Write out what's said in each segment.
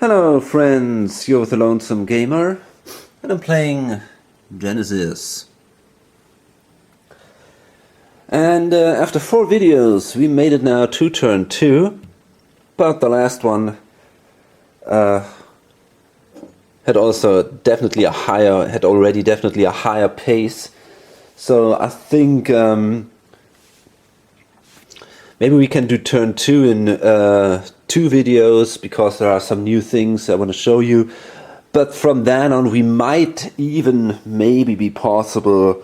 Hello friends, you're with the Lonesome Gamer, and I'm playing Genesis. And after 4 videos, we made it now to turn 2, but the last one had already definitely a higher pace. So I think maybe we can do turn 2 in 2 videos, because there are some new things I want to show you. But from then on, we might even maybe be possible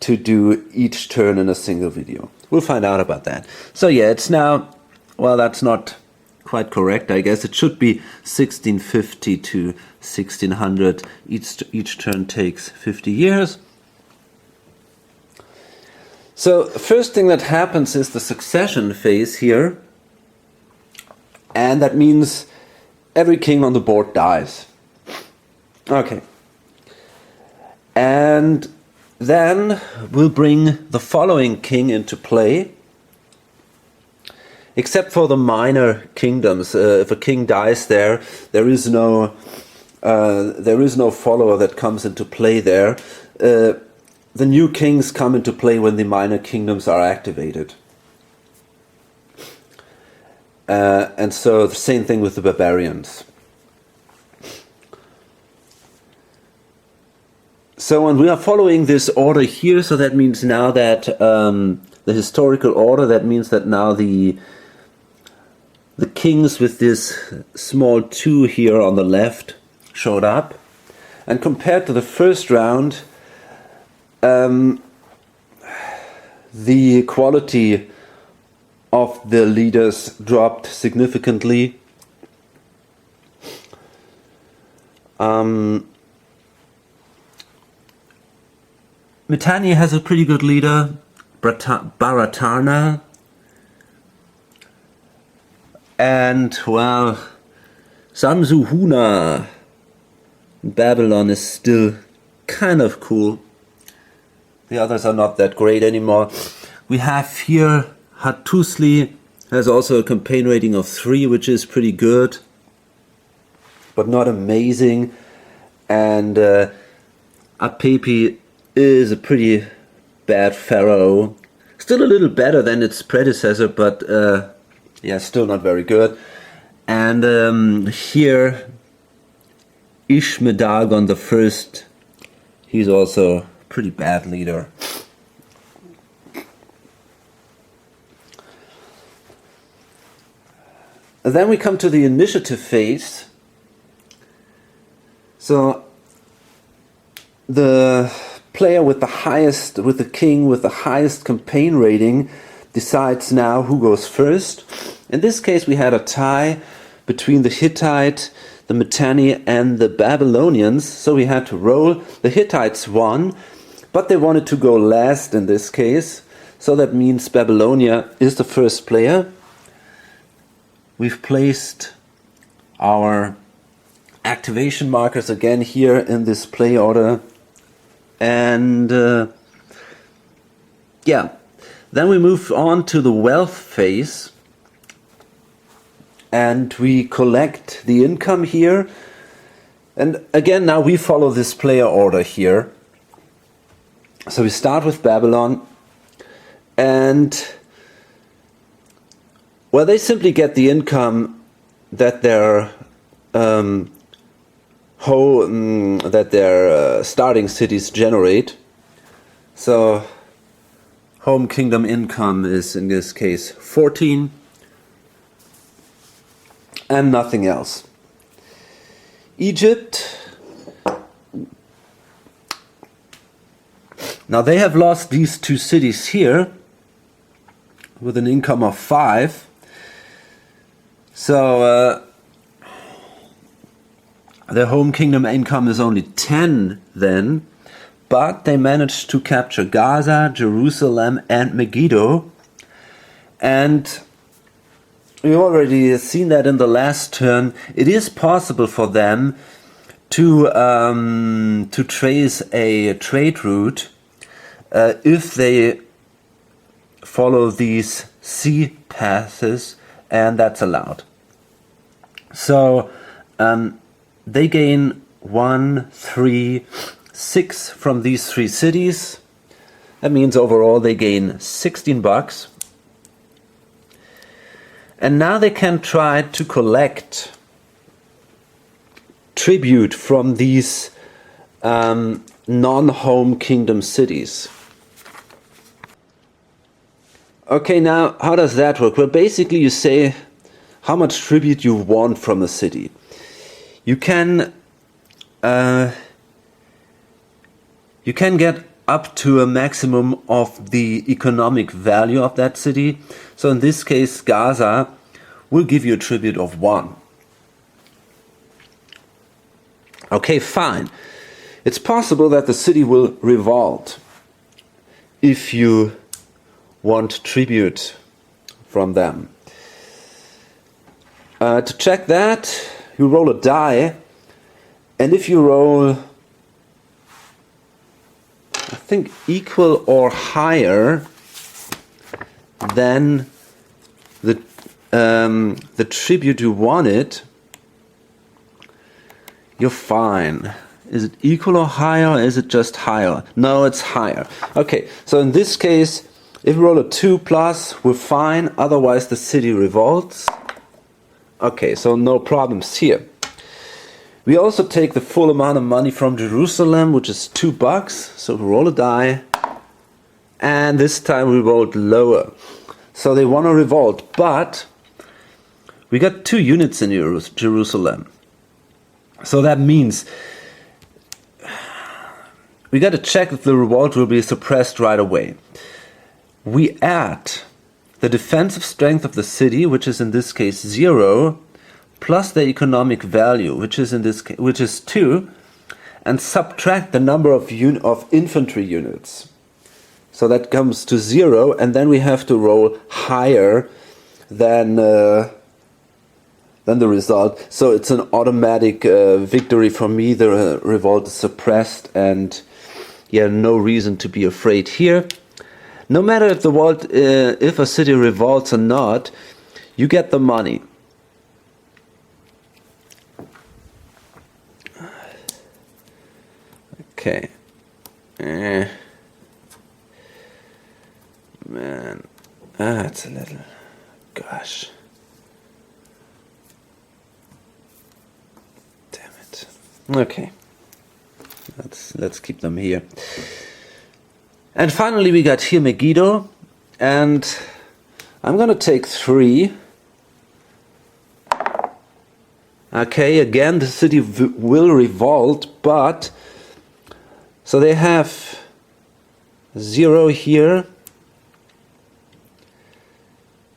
to do each turn in a single video. We'll find out about that. So yeah, it's now, well, that's not quite correct, I guess. It should be 1650 to 1600. Each turn takes 50 years. So first thing that happens is the succession phase here. And that means every king on the board dies. Okay. And then we'll bring the following king into play. Except for the minor kingdoms. If a king dies there is no follower that comes into play there. The new kings come into play when the minor kingdoms are activated. And so the same thing with the barbarians. So when we are following this order here, so that means now that the historical order, that means that now the kings with this small 2 here on the left showed up. And compared to the first round, the quality of the leaders dropped significantly. Mitanni has a pretty good leader, Baratarna. And, well, Samsuhuna in Babylon is still kind of cool. The others are not that great anymore. We have here Hattusili, has also a campaign rating of 3, which is pretty good, but not amazing. And Apepi is a pretty bad pharaoh. Still a little better than its predecessor, but yeah, still not very good. And here, Ishmedagon the First, he's also a pretty bad leader. Then we come to the initiative phase. So the player with the king with the highest campaign rating decides now who goes first. In this case we had a tie between the Hittite, the Mitanni and the Babylonians, so we had to roll. The Hittites won, but they wanted to go last in this case, so that means Babylonia is the first player. We've placed our activation markers again here in this play order. And yeah, then we move on to the wealth phase. And we collect the income here. And again, now we follow this player order here. So we start with Babylon. And well, they simply get the income that their starting cities generate. So home kingdom income is in this case 14, and nothing else. Egypt. Now they have lost these 2 cities here with an income of 5. So their home kingdom income is only 10 then, but they managed to capture Gaza, Jerusalem and Megiddo. And we've already seen that in the last turn. It is possible for them to trace a trade route if they follow these sea passes, and that's allowed. So they gain 1, 3, 6 from these 3 cities. That means overall they gain 16 bucks. And now they can try to collect tribute from these non-home kingdom cities. Okay, now how does that work? Well, basically you say how much tribute you want from a city. You can get up to a maximum of the economic value of that city. So in this case, Gaza will give you a tribute of 1. Okay, fine. It's possible that the city will revolt if you want tribute from them. To check that, you roll a die, and if you roll, I think, equal or higher than the tribute you wanted, you're fine. Is it equal or higher, or is it just higher? No, it's higher. Okay, so in this case, if we roll a 2 plus, we're fine, otherwise the city revolts. Okay, so no problems here. We also take the full amount of money from Jerusalem, which is 2 bucks. So we roll a die, and this time we rolled lower. So they want to revolt, but we got 2 units in Jerusalem. So that means we got to check if the revolt will be suppressed right away. We add the defensive strength of the city, which is in this case 0, plus the economic value, which is in this case, which is 2, and subtract the number of infantry units. So that comes to 0, and then we have to roll higher than the result. So it's an automatic victory for me. The revolt is suppressed, and yeah, no reason to be afraid here. No matter if a city revolts or not, you get the money. Okay. Man, that's a little. Gosh. Damn it. Okay. Let's keep them here. And finally we got here Megiddo, and I'm gonna take 3. Okay, again the city will revolt, but so they have 0 here.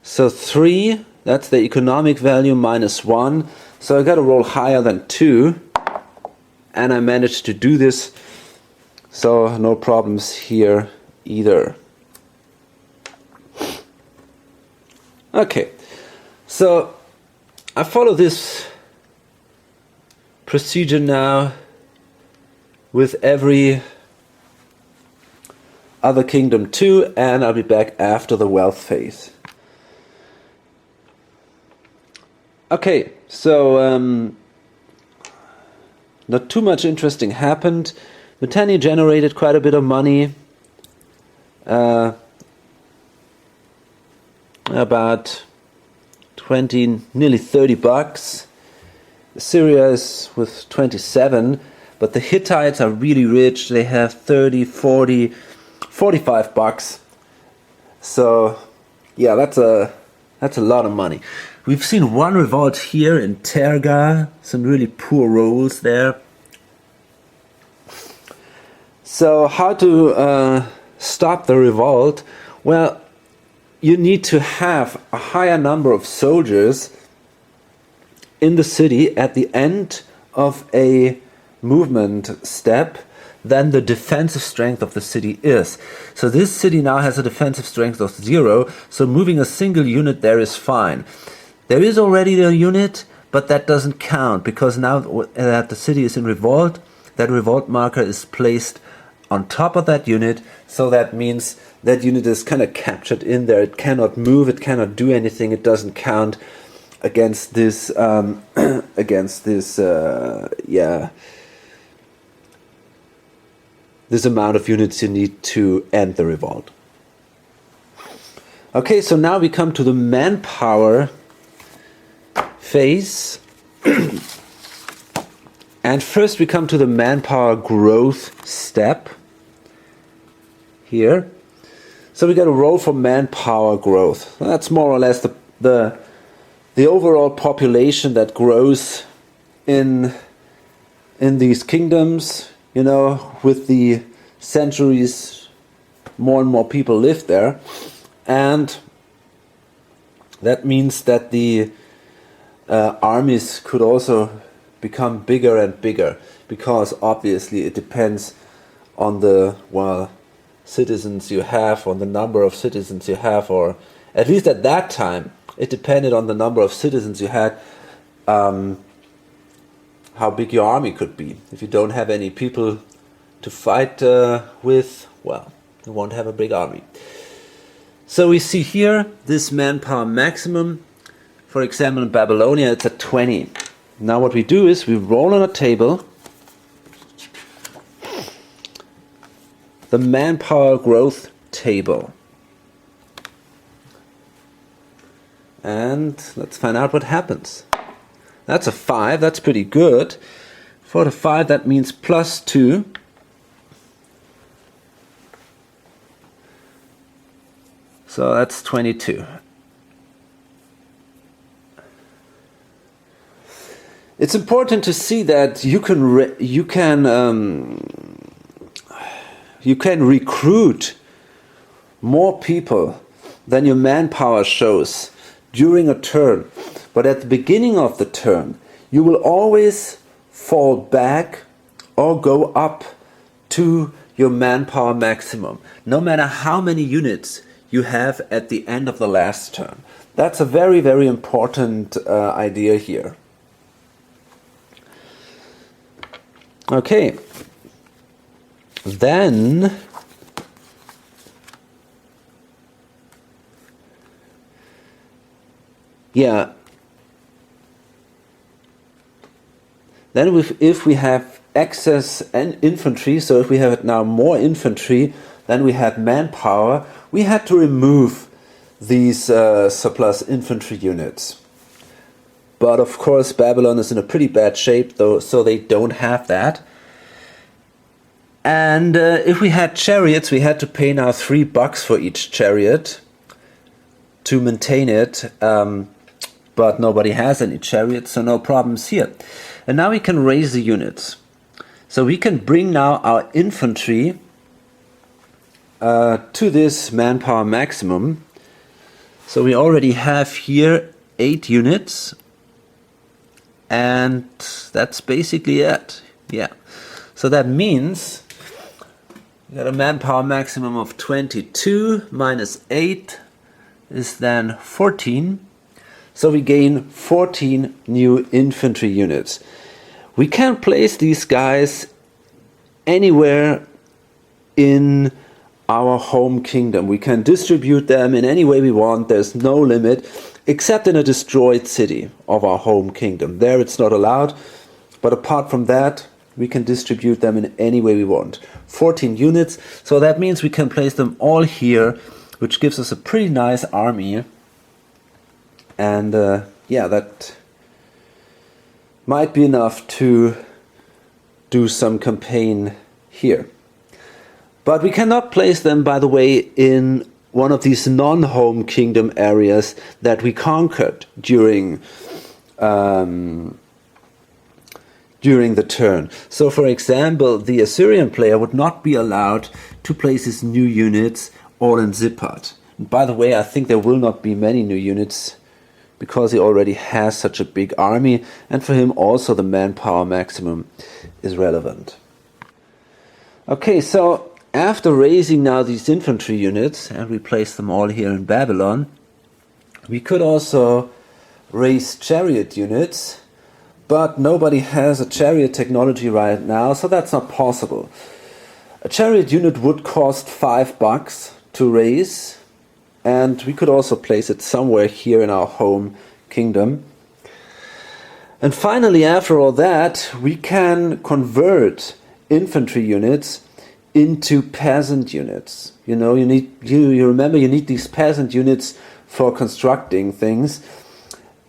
So 3, that's the economic value, minus 1. So I gotta roll higher than 2, and I managed to do this. So no problems here either. Okay, so I follow this procedure now with every other kingdom too, and I'll be back after the wealth phase. Okay, so not too much interesting happened. Mitanni generated quite a bit of money, about 20, nearly 30 bucks. Syria is with 27, but the Hittites are really rich. They have 30, 40, 45 bucks. So yeah, that's a lot of money. We've seen one revolt here in Terga, some really poor rolls there. So how to stop the revolt? Well, you need to have a higher number of soldiers in the city at the end of a movement step than the defensive strength of the city is. So this city now has a defensive strength of 0, so moving a single unit there is fine. There is already a unit, but that doesn't count, because now that the city is in revolt, that revolt marker is placed on top of that unit, so that means that unit is kind of captured in there. It cannot move, it cannot do anything, it doesn't count against this this amount of units you need to end the revolt. Okay, so now we come to the manpower phase. And first we come to the manpower growth step here. So we got to roll for manpower growth. That's more or less the overall population that grows in these kingdoms. You know, with the centuries, more and more people live there, and that means that the armies could also become bigger and bigger, because obviously it depends on the citizens you have, on the number of citizens you have, or at least at that time it depended on the number of citizens you had, how big your army could be. If you don't have any people to fight with, well, you won't have a big army. So we see here this manpower maximum. For example, in Babylonia it's at 20. Now what we do is we roll on a table the manpower growth table. And let's find out what happens. That's a 5, that's pretty good. For the 5, that means +2. So that's 22. It's important to see that you can recruit more people than your manpower shows during a turn. But at the beginning of the turn, you will always fall back or go up to your manpower maximum, no matter how many units you have at the end of the last turn. That's a very, very important idea here. Okay. Then if we have excess and infantry, so if we have now more infantry than we had manpower, we had to remove these surplus infantry units. But of course Babylon is in a pretty bad shape, though, so they don't have that. And if we had chariots, we had to pay now $3 for each chariot to maintain it. But nobody has any chariots, so no problems here. And now we can raise the units. So we can bring now our infantry to this manpower maximum. So we already have here 8 units. And that's basically it. Yeah. So that means we got a manpower maximum of 22 minus 8 is then 14. So we gain 14 new infantry units. We can place these guys anywhere in our home kingdom. We can distribute them in any way we want. There's no limit, except in a destroyed city of our home kingdom. There it's not allowed, but apart from that, we can distribute them in any way we want. 14 units, so that means we can place them all here, which gives us a pretty nice army. And that might be enough to do some campaign here. But we cannot place them, by the way, in one of these non-home kingdom areas that we conquered during the turn. So, for example, the Assyrian player would not be allowed to place his new units all in Zippat. And by the way, I think there will not be many new units, because he already has such a big army, and for him also the manpower maximum is relevant. Okay, so after raising now these infantry units, and we place them all here in Babylon, we could also raise chariot units, but nobody has a chariot technology right now, so that's not possible. A chariot unit would cost $5 to raise, and we could also place it somewhere here in our home kingdom. And finally, after all that, we can convert infantry units into peasant units. You know, you remember you need these peasant units for constructing things.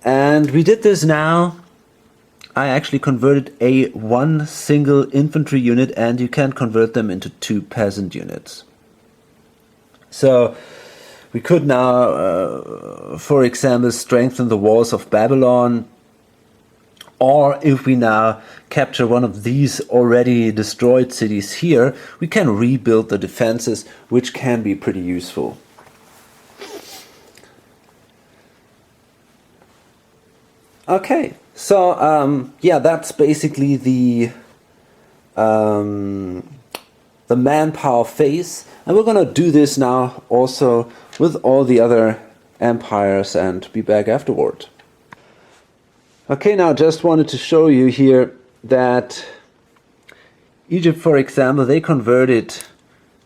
And we did this now. I actually converted one single infantry unit, and you can convert them into 2 peasant units. So we could now, for example, strengthen the walls of Babylon. Or if we now capture one of these already destroyed cities here, we can rebuild the defenses, which can be pretty useful. Okay, so yeah, that's basically the manpower phase, and we're gonna do this now also with all the other empires and be back afterward. Okay, now just wanted to show you here that Egypt, for example, they converted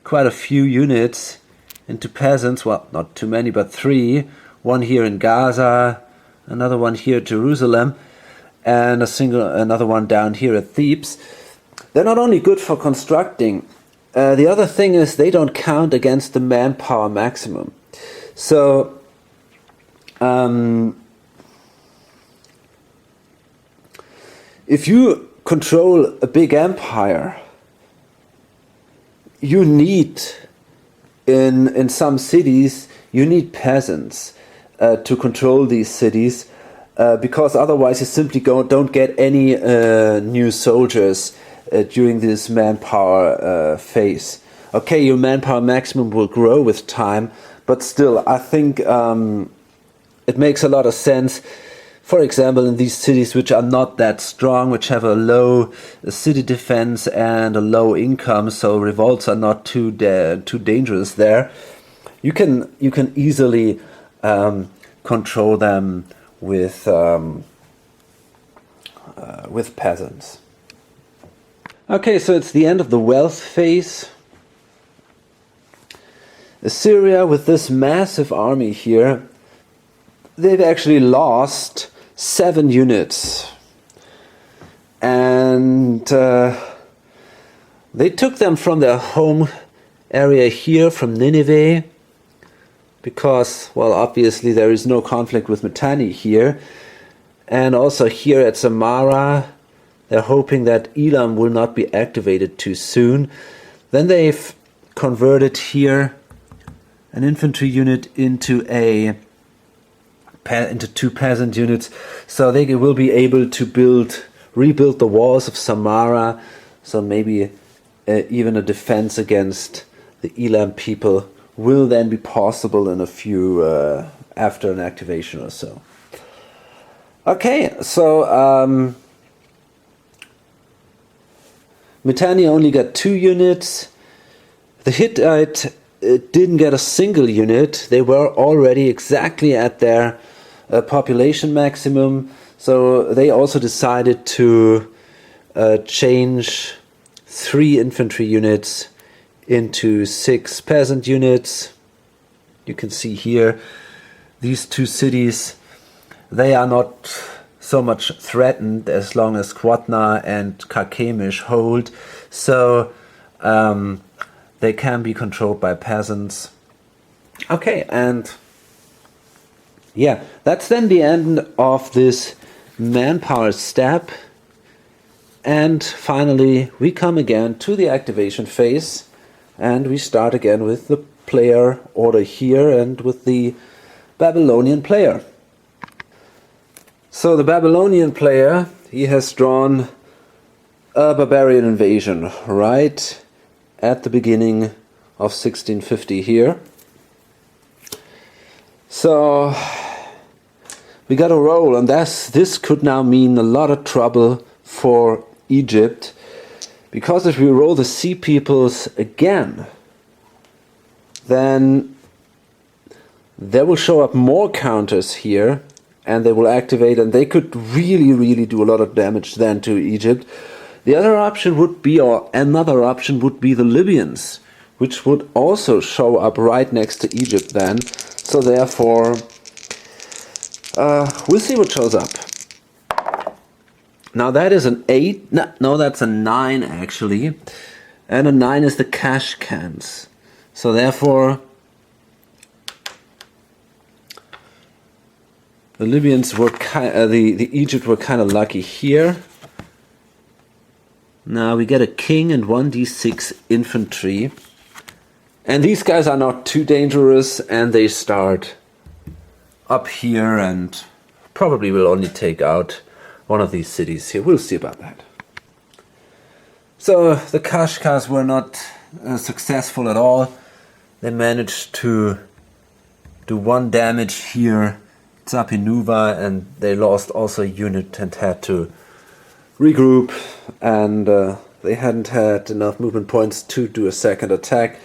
quite a few units into peasants. Well, not too many, but 3. One here in Gaza, another one here at Jerusalem, and another one down here at Thebes. They're not only good for constructing, the other thing is they don't count against the manpower maximum. So, if you control a big empire, you need, in some cities, you need peasants to control these cities, because otherwise you simply don't get any new soldiers during this manpower phase. Okay, your manpower maximum will grow with time, but still, I think it makes a lot of sense. For example, in these cities which are not that strong, which have a low city defense and a low income, so revolts are not too dangerous there, you can easily control them with peasants. Okay, so it's the end of the wealth phase. Assyria, with this massive army here, they've actually lost 7 units, and they took them from their home area here, from Nineveh, because, well, obviously there is no conflict with Mitanni here, and also here at Samarra, they're hoping that Elam will not be activated too soon. Then they've converted here an infantry unit into 2 peasant units, so they will be able to rebuild the walls of Samarra, so maybe even a defense against the Elam people will then be possible in a few, after an activation or so. Okay, so Mitanni only got 2 units. The Hittite didn't get a single unit. They were already exactly at their population maximum, so they also decided to change 3 infantry units into 6 peasant units. You can see here these 2 cities, they are not so much threatened as long as Qatna and Karkemish hold, so they can be controlled by peasants. Okay, and yeah, that's then the end of this manpower step. And finally, we come again to the activation phase, and we start again with the player order here and with the Babylonian player. So the Babylonian player, he has drawn a barbarian invasion right at the beginning of 1650 here. So we got a roll, and this could now mean a lot of trouble for Egypt, because if we roll the Sea Peoples again, then there will show up more counters here, and they will activate, and they could really do a lot of damage then to Egypt. The other option would be, or another option would be the Libyans, which would also show up right next to Egypt then. So therefore, we'll see what shows up. Now that is an 8. No, that's a 9 actually. And a 9 is the cash cans. So therefore, the Libyans were the Egypt were kind of lucky here. Now we get a king and 1d6 infantry. And these guys are not too dangerous, and they start up here and probably will only take out one of these cities here. We'll see about that. So the Kashkas were not successful at all. They managed to do 1 damage here, Zapinuva, and they lost also a unit and had to regroup, and they hadn't had enough movement points to do a second attack,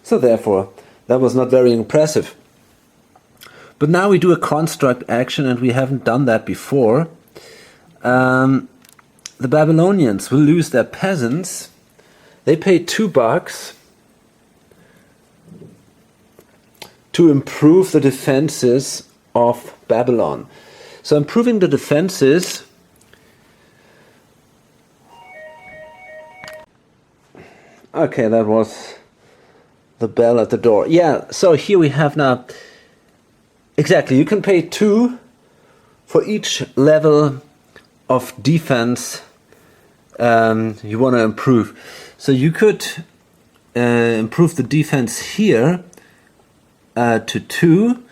so therefore that was not very impressive. But now we do a construct action, and we haven't done that before. The Babylonians will lose their peasants. They pay $2 to improve the defenses of Babylon. So improving the defenses okay, that was the bell at the door. Yeah, so here we have now exactly, you can pay 2 for each level of defense you want to improve. So you could improve the defense here to 2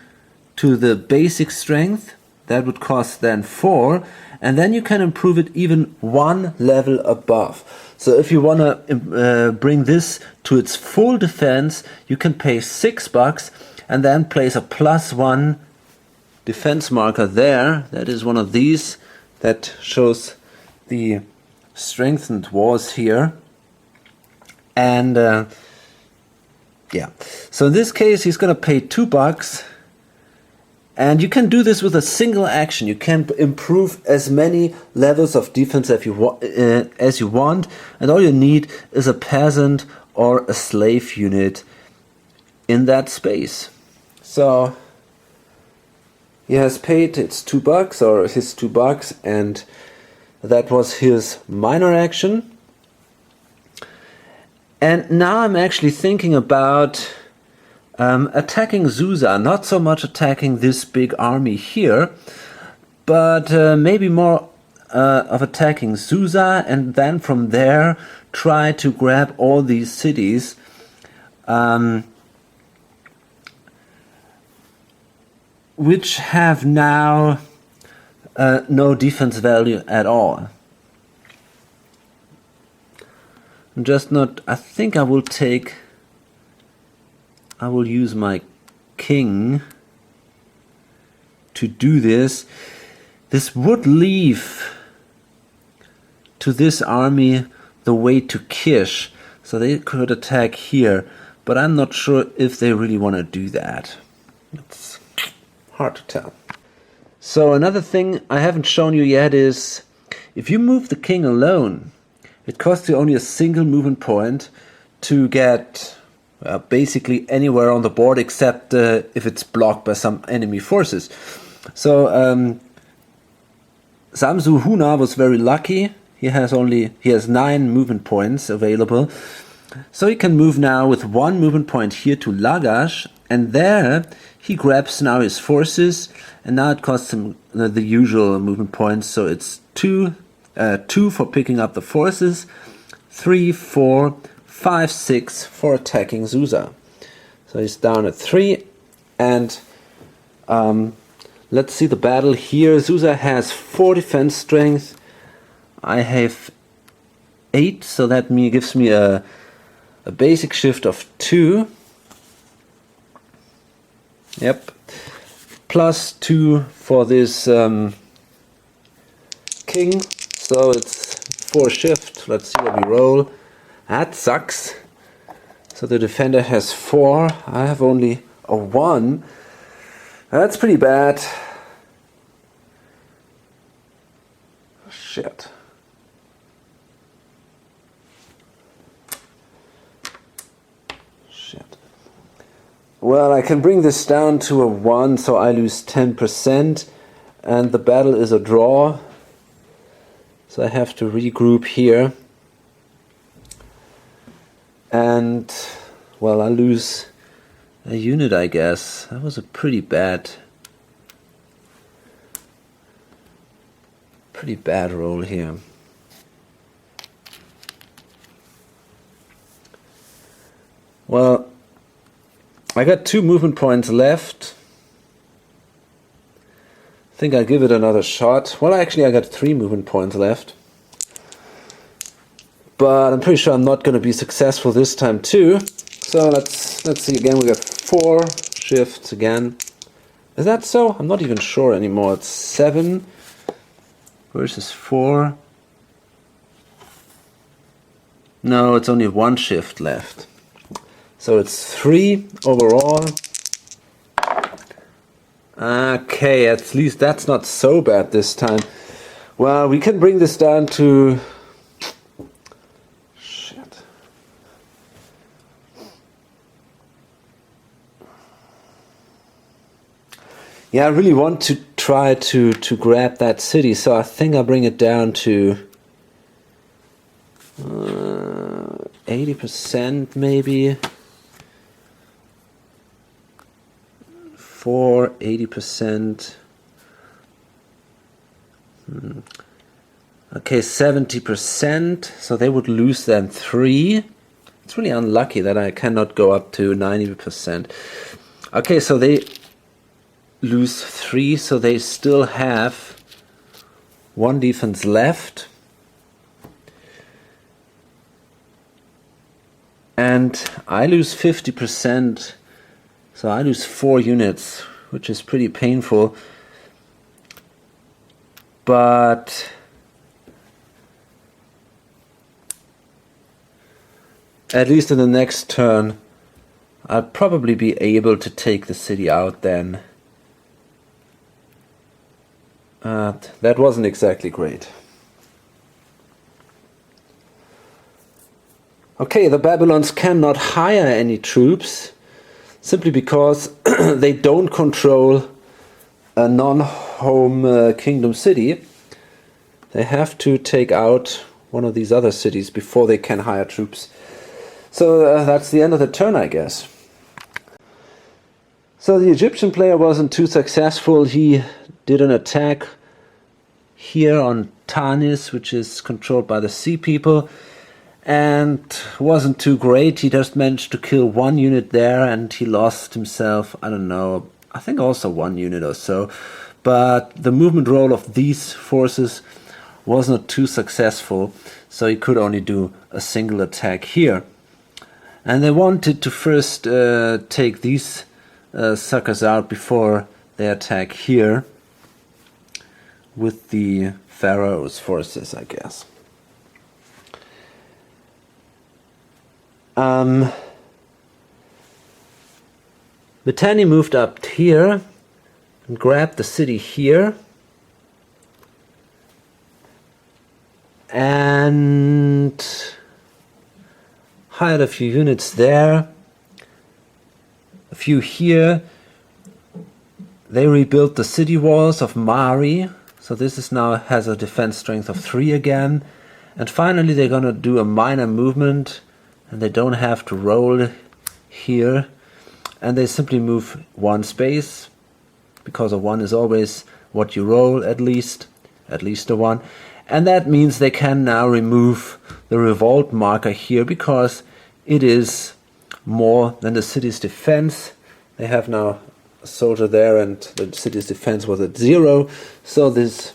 to the basic strength. That would cost then 4, and then you can improve it even 1 level above. So if you want to bring this to its full defense, you can pay $6 and then place a +1 defense marker there. That is one of these that shows the strengthened walls here. And yeah, so in this case he's going to pay $2. And you can do this with a single action. You can improve as many levels of defense as you want, and all you need is a peasant or a slave unit in that space. So he has paid its $2 or his $2, and that was his minor action. And now I'm actually thinking about attacking Susa, not so much attacking this big army here, but maybe more of attacking Susa, and then from there try to grab all these cities. Which have now no defense value at all. I'm just not, I think I will use my king to do this. This would leave to this army the way to Kish, so they could attack here, but I'm not sure if they really want to do that. It's hard to tell. So another thing I haven't shown you yet is, if you move the king alone, it costs you only a single movement point to get basically anywhere on the board, except if it's blocked by some enemy forces. So Samsu Huna was very lucky. He has 9 movement points available. So he can move now with 1 movement point here to Lagash, and there he grabs now his forces, and now it costs him the usual movement points. So it's 2 for picking up the forces, 3, 4, 5, 6 for attacking Susa. So he's down at 3, and let's see the battle here. Susa has 4 defense strength. I have 8, so that gives me a basic shift of 2. Yep. Plus 2 for this king. So it's 4 shift. Let's see what we roll. That sucks. So the defender has 4. I have only a 1. That's pretty bad. Shit. Well, I can bring this down to a 1, so I lose 10%, and the battle is a draw. So I have to regroup here. And, well, I lose a unit, I guess. That was a pretty bad roll here. Well, I got 2 movement points left. I think I'll give it another shot. Well, actually I got 3 movement points left. But I'm pretty sure I'm not going to be successful this time too. So let's see again. We got 4 shifts again. Is that so? I'm not even sure anymore. It's 7 versus 4. No, it's only 1 shift left. So it's 3 overall. Okay, at least that's not so bad this time. Well, we can bring this down to... Shit. Yeah, I really want to try to grab that city, so I think I'll bring it down to 80% maybe. 80%. Okay, 70%. So they would lose then 3. It's really unlucky that I cannot go up to 90%. Okay, so they lose 3, so they still have 1 defense left. And I lose 50%. So I lose 4 units, which is pretty painful. But at least in the next turn, I'll probably be able to take the city out then. That wasn't exactly great. Okay, the Babylons cannot hire any troops, simply because they don't control a non-home kingdom city. They have to take out one of these other cities before they can hire troops. So that's the end of the turn, I guess. So the Egyptian player wasn't too successful. He did an attack here on Tanis, which is controlled by the Sea People, and wasn't too great. He just managed to kill 1 unit there, and he lost himself, I don't know, I think also 1 unit or so. But the movement roll of these forces was not too successful, so he could only do a single attack here. And they wanted to first take these suckers out before they attack here with the Pharaoh's forces, I guess. Mitanni moved up here and grabbed the city here and hired a few units there, a few here. They rebuilt the city walls of Mari, so this is now has a defense strength of 3 again. And finally they're gonna do a minor movement, and they don't have to roll here, and they simply move 1 space, because a 1 is always what you roll, at least a 1, and that means they can now remove the revolt marker here, because it is more than the city's defense. They have now a soldier there, and the city's defense was at 0, so this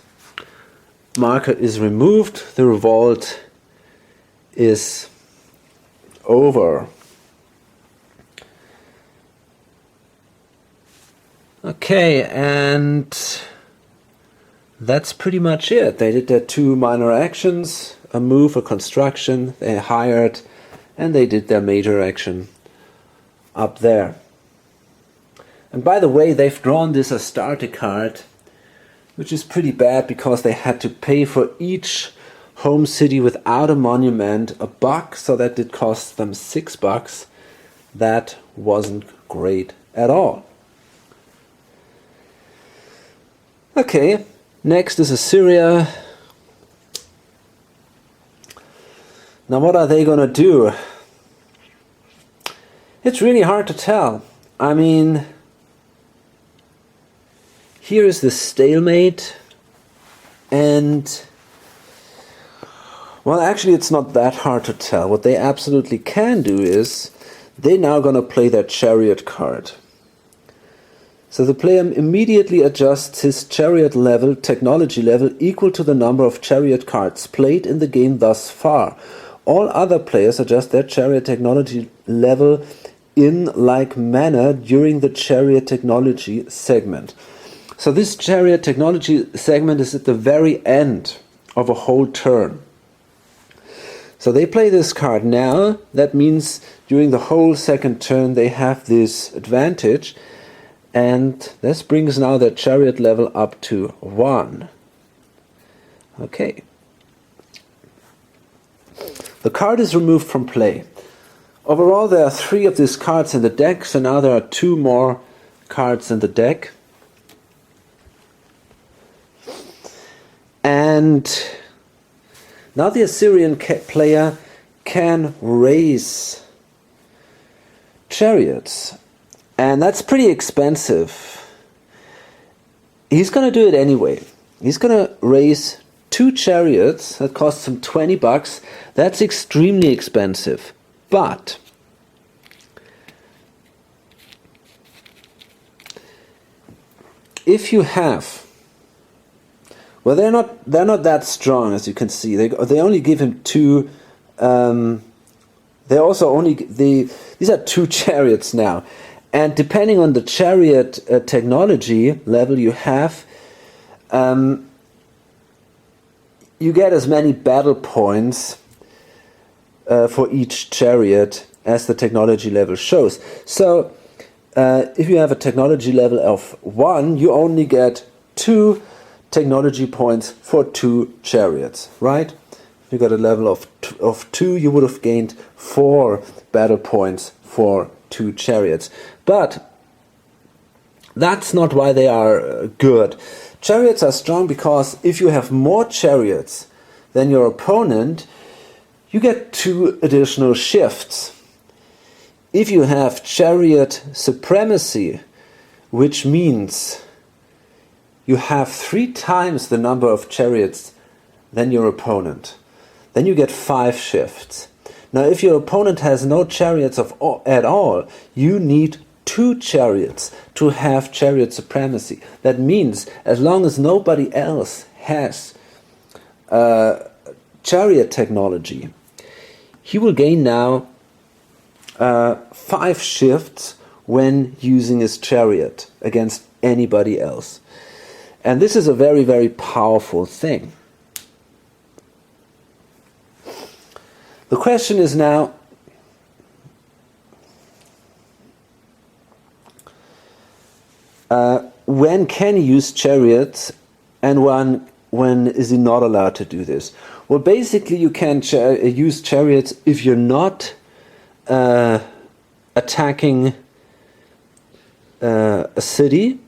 marker is removed. The revolt is over. Okay, and that's pretty much it. They did their 2 minor actions, a move, a construction, they hired, and they did their major action up there. And by the way, they've drawn this Astarte card, which is pretty bad because they had to pay for each home city without a monument $1, so that did cost them $6. That wasn't great at all. Okay, next is Assyria. Now what are they gonna do? It's really hard to tell. I mean, here is the stalemate, and well, actually it's not that hard to tell. What they absolutely can do is they're now gonna play their chariot card. So the player immediately adjusts his chariot level, technology level, equal to the number of chariot cards played in the game thus far. All other players adjust their chariot technology level in like manner during the chariot technology segment. So this chariot technology segment is at the very end of a whole turn. So they play this card now. That means during the whole second turn they have this advantage. And this brings now their chariot level up to 1. Okay. The card is removed from play. Overall there are 3 of these cards in the deck, so now there are 2 more cards in the deck. And now the Assyrian player can raise chariots. And that's pretty expensive. He's going to do it anyway. He's going to raise 2 chariots. That costs him $20. That's extremely expensive. But if you have, well, they're not that strong, as you can see. They only give him 2. They also only these are 2 chariots now. And depending on the chariot technology level you have, you get as many battle points for each chariot as the technology level shows. So if you have a technology level of 1, you only get 2 technology points for 2 chariots, right? If you got a level of 2, you would have gained 4 battle points for 2 chariots. But that's not why they are good. Chariots are strong because if you have more chariots than your opponent, you get 2 additional shifts. If you have chariot supremacy, which means you have 3 times the number of chariots than your opponent, then you get 5 shifts. Now, if your opponent has no chariots at all, you need 2 chariots to have chariot supremacy. That means as long as nobody else has chariot technology, he will gain now 5 shifts when using his chariot against anybody else. And this is a very, very powerful thing. The question is now, when can he use chariots and when is he not allowed to do this? Well, basically you can use chariots if you're not attacking a city,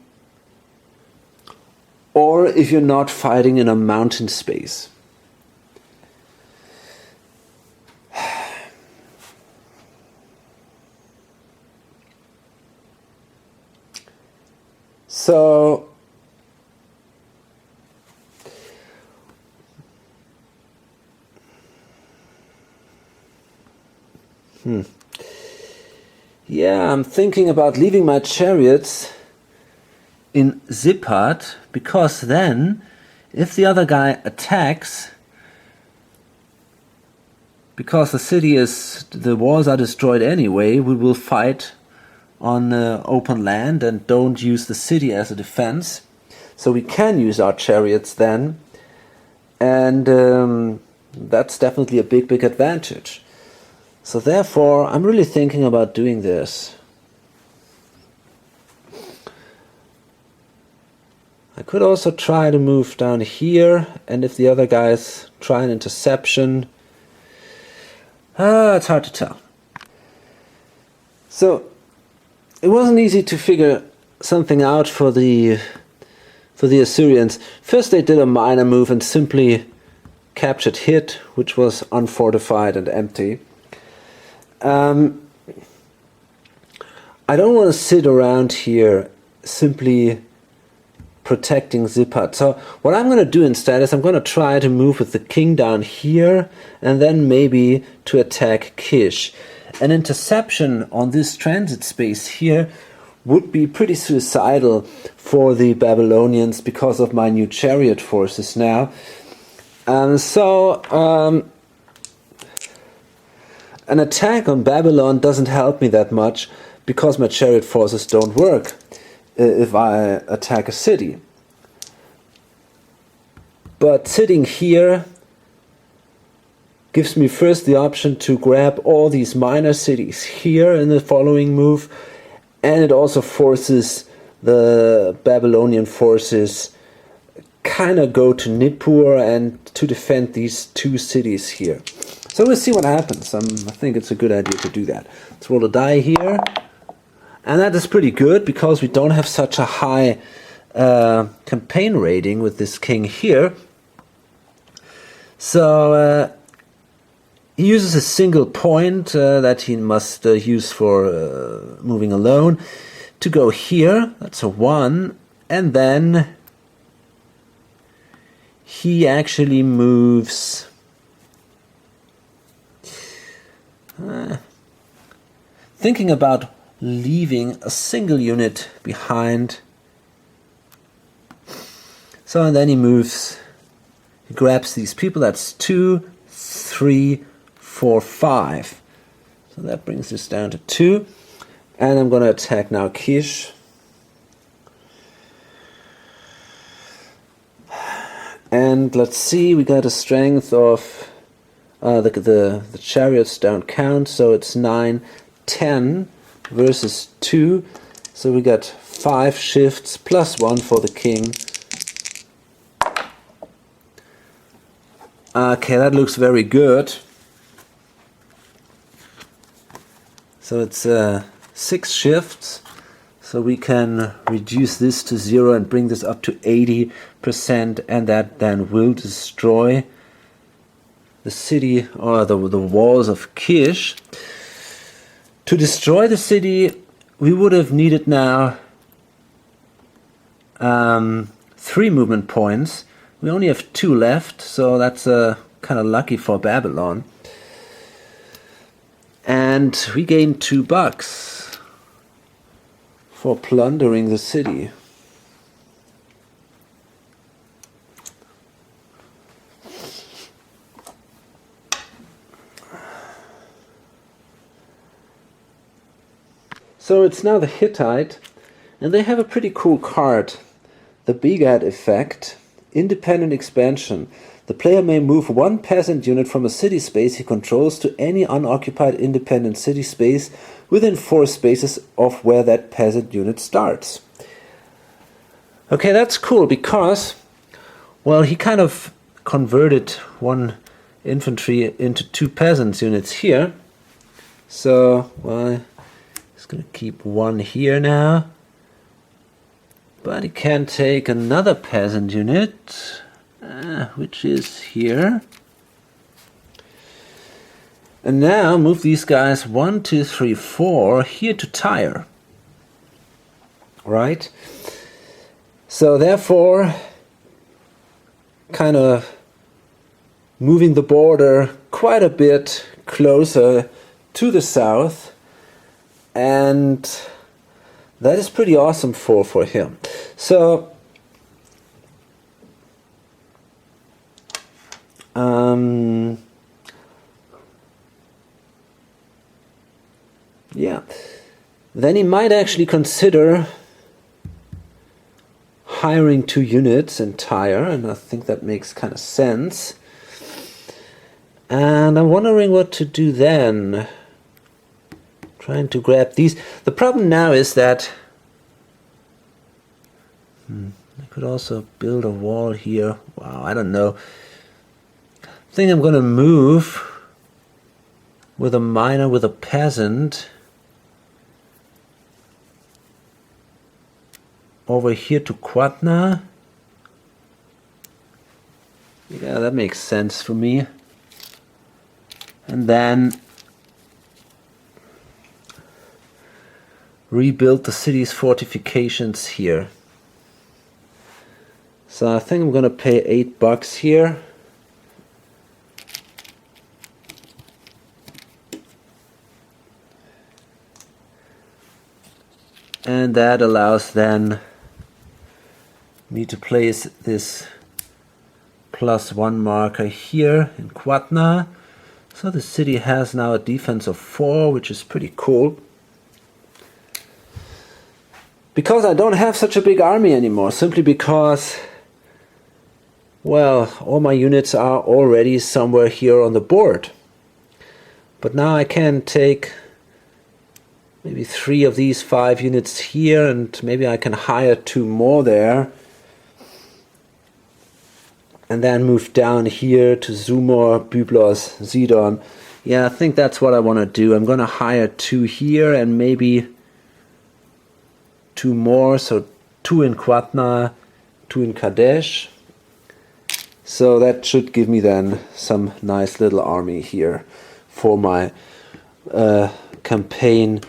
or if you're not fighting in a mountain space. So yeah, I'm thinking about leaving my chariots in Zippard, because then if the other guy attacks, because the walls are destroyed anyway, we will fight on open land and don't use the city as a defense. So we can use our chariots then, and that's definitely a big advantage. So therefore, I'm really thinking about doing this. I could also try to move down here, and if the other guys try an interception, it's hard to tell. So it wasn't easy to figure something out for the Assyrians. First they did a minor move and simply captured Hit, which was unfortified and empty. I don't want to sit around here simply protecting Zipat. So what I'm going to do instead is I'm going to try to move with the king down here and then maybe to attack Kish. An interception on this transit space here would be pretty suicidal for the Babylonians because of my new chariot forces now. An attack on Babylon doesn't help me that much because my chariot forces don't work if I attack a city. But sitting here gives me first the option to grab all these minor cities here in the following move, and it also forces the Babylonian forces kind of go to Nippur and to defend these two cities here. So we'll see what happens. I think it's a good idea to do that. Let's roll a die here. And that is pretty good because we don't have such a high campaign rating with this king here. So he uses a single point that he must use for moving alone to go here. That's a 1. And then he actually moves thinking about leaving a single unit behind. So and then he moves, he grabs these people. That's 2, 3, 4, 5. So that brings this down to 2. And I'm going to attack now Kish. And let's see, we got a strength of the chariots don't count, so it's 9, 10 versus 2. So we got 5 shifts plus 1 for the king. Okay, that looks very good. So it's 6 shifts. So we can reduce this to 0 and bring this up to 80%, and that then will destroy the city or the walls of Kish. To destroy the city, we would have needed now 3 movement points. We only have 2 left, so that's kind of lucky for Babylon. And we gain $2 for plundering the city. So it's now the Hittite, and they have a pretty cool card. The Begad effect, independent expansion. The player may move 1 peasant unit from a city space he controls to any unoccupied independent city space within 4 spaces of where that peasant unit starts. Okay, that's cool because, well, he kind of converted 1 infantry into 2 peasants units here. So, well, he's going to keep 1 here now. But he can take another peasant unit, which is here. And now move these guys 1, 2, 3, 4 here to Tyre. Right? So therefore, kind of moving the border quite a bit closer to the south. And that is pretty awesome for him. So yeah, then he might actually consider hiring 2 units in Tyre, and I think that makes kind of sense. And I'm wondering what to do then. Trying to grab these. The problem now is that I could also build a wall here. Wow, I don't know. I think I'm going to move with a miner, with a peasant over here to Qatna. Yeah, that makes sense for me. And then rebuild the city's fortifications here. So I think I'm gonna pay $8 here. And that allows then me to place this +1 marker here in Quatna. So the city has now a defense of 4, which is pretty cool. Because I don't have such a big army anymore, simply because, well, all my units are already somewhere here on the board. But now I can take maybe 3 of these 5 units here, and maybe I can hire 2 more there. And then move down here to Zumor, Byblos, Zidon. Yeah, I think that's what I want to do. I'm going to hire 2 here and maybe 2 more. So 2 in Quatna, 2 in Kadesh. So that should give me then some nice little army here for my campaign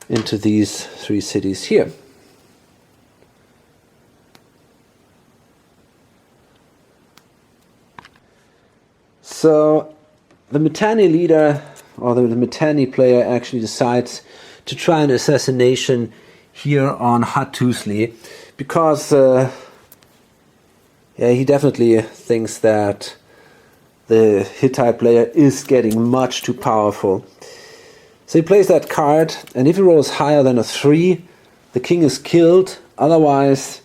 into these 3 cities here. So the Mitanni leader, or the Mitanni player, actually decides to try an assassination here on Hattusli, because yeah, he definitely thinks that the Hittite player is getting much too powerful. So he plays that card, and if he rolls higher than a 3, the king is killed. Otherwise,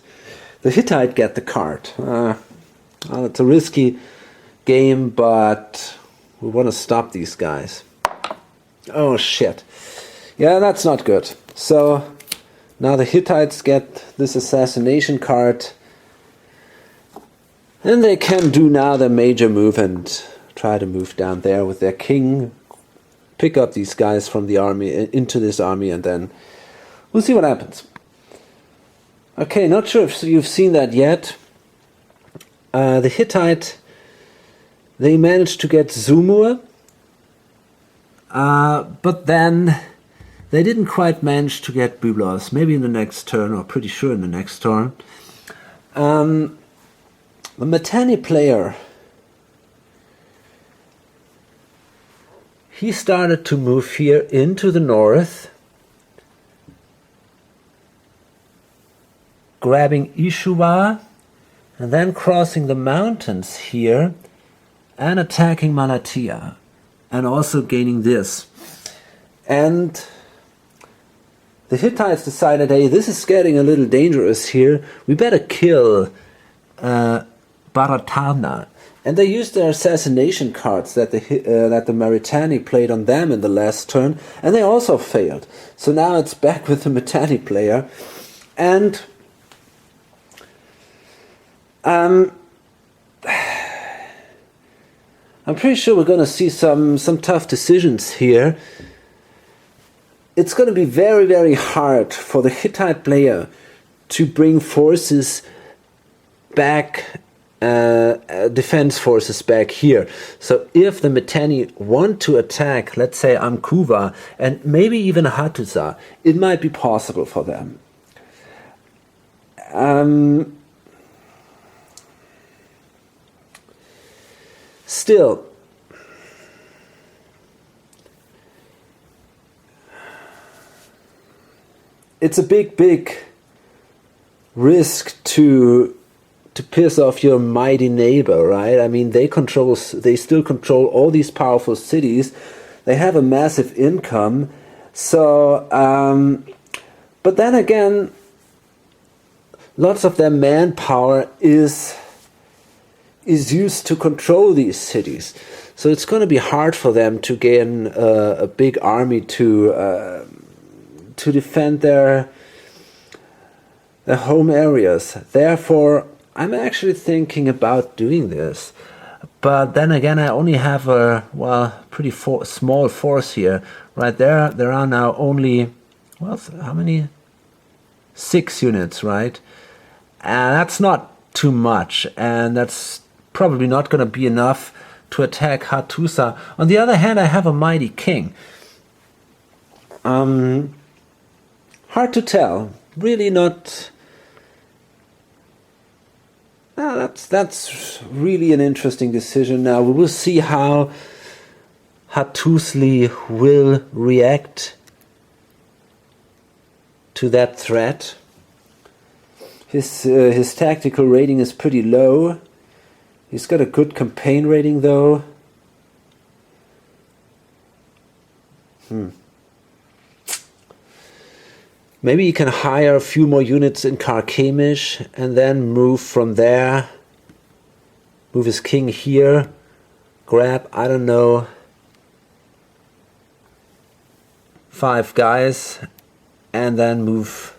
the Hittite get the card. Well, it's a risky game, but we want to stop these guys. Oh shit. Yeah, that's not good. So now the Hittites get this assassination card, and they can do now the major move and try to move down there with their king, pick up these guys from the army into this army, and then we'll see what happens. Okay, not sure if you've seen that yet. The Hittite, they managed to get Zumur, but then they didn't quite manage to get Byblos. Maybe in the next turn, or pretty sure in the next turn. The Mitanni player, he started to move here into the north, grabbing Ishuwa, and then crossing the mountains here, and attacking Malatia, and also gaining this. And the Hittites decided, hey, this is getting a little dangerous here. We better kill Baratana. And they used their assassination cards that the Mitanni played on them in the last turn, and they also failed. So now it's back with the Mitanni player, and I'm pretty sure we're going to see some tough decisions here. It's going to be very, very hard for the Hittite player to bring forces back, defense forces back here. So if the Mitanni want to attack, let's say Amkuva, and maybe even Hattusa, it might be possible for them. Still, it's a big risk to piss off your mighty neighbor, right? I mean, they still control all these powerful cities. They have a massive income. So, but then again, lots of their manpower is used to control these cities. So it's going to be hard for them to gain a big army to defend their home areas. Therefore, I'm actually thinking about doing this. But then again, I only have a, pretty small force here. Right there, there are now only, how many? 6 units, right? And that's not too much. And that's probably not going to be enough to attack Hattusa. On the other hand, I have a mighty king. Hard to tell. Really not. That's really an interesting decision. Now we will see how Hattusli will react to that threat. His tactical rating is pretty low. He's got a good campaign rating though. Maybe he can hire a few more units in Karkemish and then move from there. Move his king here. Grab, I don't know, 5 guys and then move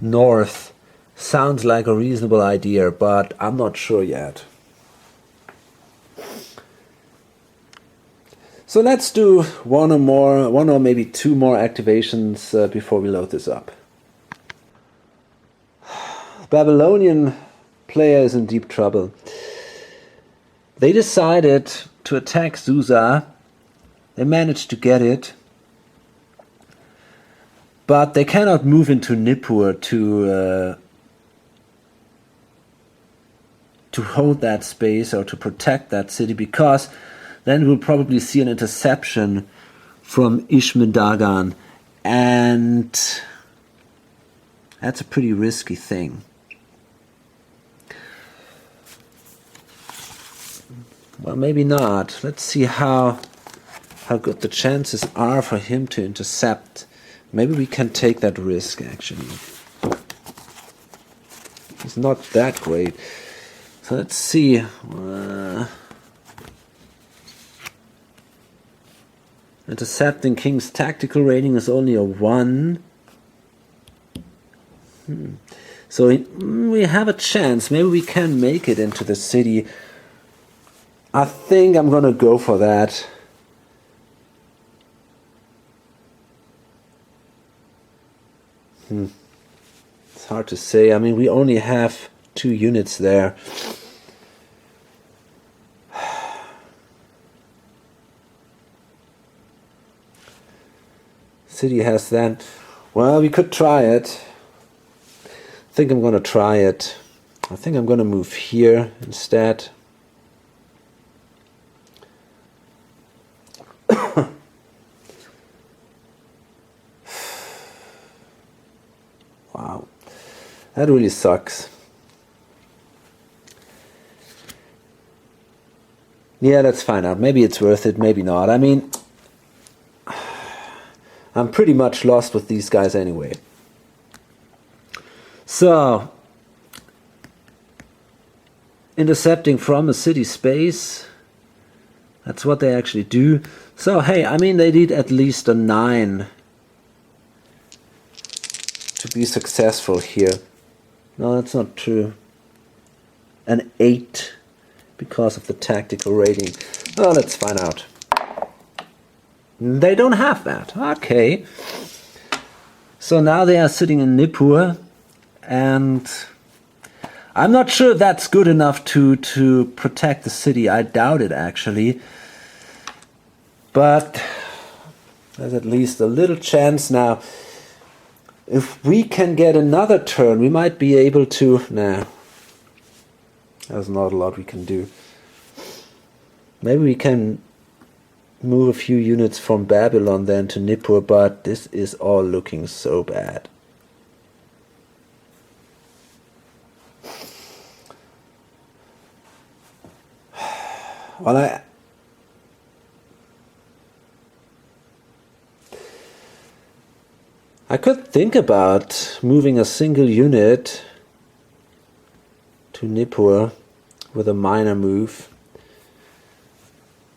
north. Sounds like a reasonable idea, but I'm not sure yet. So let's do one or maybe 2 more activations before we load this up. The Babylonian player is in deep trouble. They decided to attack Susa. They managed to get it. But they cannot move into Nippur to hold that space or to protect that city, because then we'll probably see an interception from Ishmedagan, and that's a pretty risky thing. Well, maybe not. Let's see how good the chances are for him to intercept. Maybe we can take that risk, actually. It's not that great. So let's see. Intercepting King's tactical rating is only a 1. So we have a chance. Maybe we can make it into the city. I think I'm going to go for that. It's hard to say. I mean, we only have 2 units there. City has that. Well, we could try it. I think I'm going to try it. I think I'm going to move here instead. Wow. That really sucks. Yeah, let's find out. Maybe it's worth it, maybe not. I mean, I'm pretty much lost with these guys anyway. So, intercepting from a city space. That's what they actually do. So, hey, I mean, they need at least a 9 to be successful here. No, that's not true. An 8 because of the tactical rating. Oh, let's find out. They don't have that. Okay. So now they are sitting in Nippur, and I'm not sure if that's good enough to protect the city. I doubt it, actually. But there's at least a little chance now. If we can get another turn, we might be able to... Nah. There's not a lot we can do. Maybe we can move a few units from Babylon then to Nippur, but this is all looking so bad. Well, I could think about moving a single unit to Nippur with a minor move,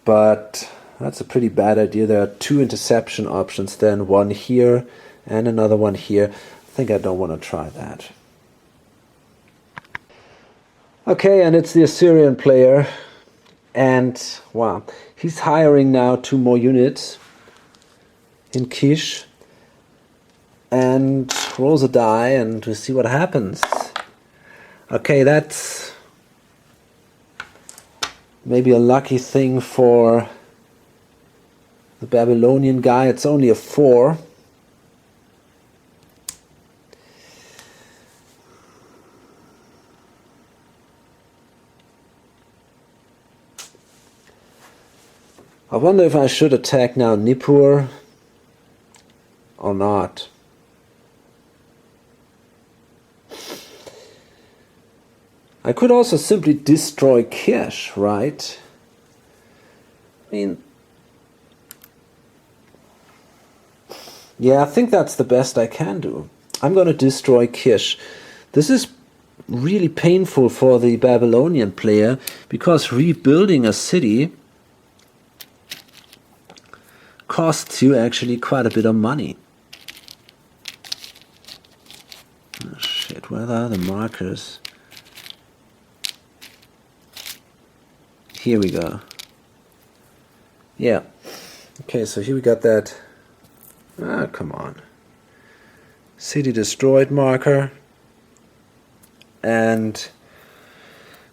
but that's a pretty bad idea. There are 2 interception options then, one here and another one here. I think I don't want to try that. Okay, and it's the Assyrian player, and wow, he's hiring now 2 more units in Kish, and rolls a die and we see what happens. Okay, that's Maybe a lucky thing for the Babylonian guy, it's only a 4. I wonder if I should attack now Nippur or not. I could also simply destroy Kish, right? I mean, yeah, I think that's the best I can do. I'm going to destroy Kish. This is really painful for the Babylonian player, because rebuilding a city costs you actually quite a bit of money. Oh shit, where are the markers? Here we go. Yeah. Okay, so here we got that. Ah, come on. City destroyed marker. And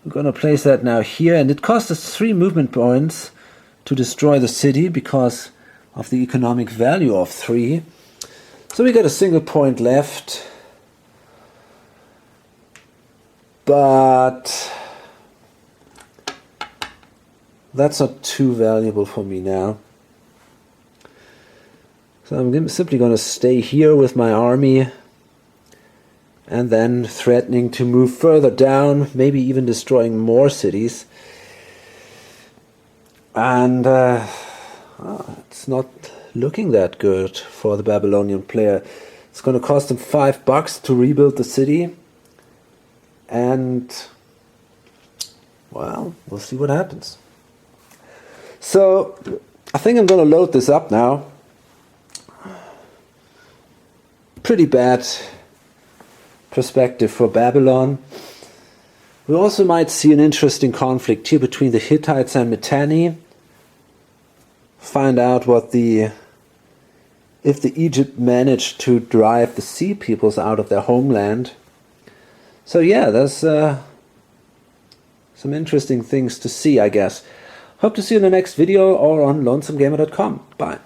I'm gonna place that now here, and it cost us 3 movement points to destroy the city because of the economic value of 3. So we got a single point left. But that's not too valuable for me now. So I'm simply going to stay here with my army, and then threatening to move further down, maybe even destroying more cities. And it's not looking that good for the Babylonian player. It's going to cost him $5 to rebuild the city. And, well, we'll see what happens. So, I think I'm going to load this up now. Pretty bad perspective for Babylon. We also might see an interesting conflict here between the Hittites and Mitanni. Find out what if the Egypt managed to drive the sea peoples out of their homeland. So yeah, there's some interesting things to see, I guess. Hope to see you in the next video or on lonesomegamer.com. Bye.